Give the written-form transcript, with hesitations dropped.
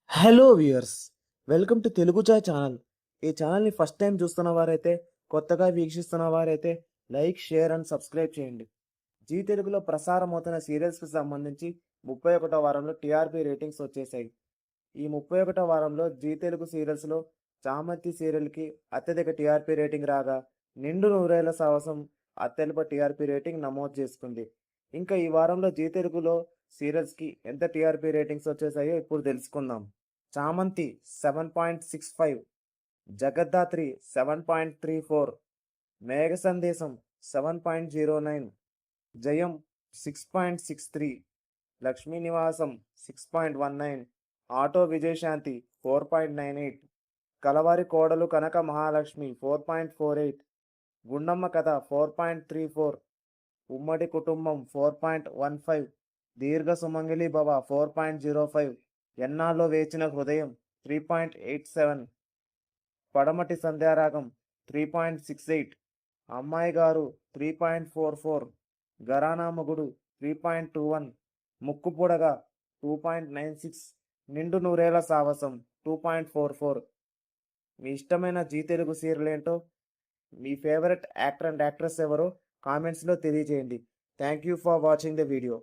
Hello viewers, welcome to Telugu chai channel. ఈ ఛానల్ని first time చూస్తున్న వారైతే, కొత్తగా వీక్షిస్తున్న వారైతే లైక్, షేర్ అండ్ సబ్స్క్రైబ్ చేయండి. జీ తెలుగులో ప్రసారం అవుతున్న సీరియల్స్కి సంబంధించి 31వ వారంలో టీఆర్పీ రేటింగ్స్ వచ్చేసాయి. ఈ 31వ వారంలో జీ తెలుగు సీరియల్స్లో చామంతి సీరియల్కి అత్యధిక టీఆర్పీ రేటింగ్ రాగా, నిండు నూరేళ్ల సాహసం అత్యల్ప టీఆర్పీ రేటింగ్ నమోదు చేసుకుంది. ఇంకా ఈ వారంలో జీ తెలుగులో సీరియల్స్కి ఎంత టీఆర్పీ రేటింగ్స్ వచ్చేసాయో ఇప్పుడు తెలుసుకుందాం. చామంతి 7.65, జగద్ధాత్రి 7.34, మేఘ సందేశం 7.09, జయం 6.63, లక్ష్మీ నివాసం 6.19, ఆటో విజయశాంతి 4.98, కలవారి కోడలు కనక మహాలక్ష్మి 4.48, గుండమ్మ కథ 4.34, ఉమ్మడి కుటుంబం 4.15, దీర్ఘ సుమంగిలి భవ 4.05, ఎన్నాళ్ళో వేచిన హృదయం 3.87, పడమటి సంధ్యారాగం 3.68, అమ్మాయి గారు 3.44, గరానా మొగుడు 3.21, ముక్కు పొడగా 2.96, నిండు నూరేళ్ల సాహసం 2.44. మీ ఇష్టమైన జీ తెలుగు సీరియల్ ఏంటో, మీ ఫేవరెట్ యాక్టర్ అండ్ యాక్ట్రెస్ ఎవరో కామెంట్స్లో తెలియజేయండి. Thank you for watching the video.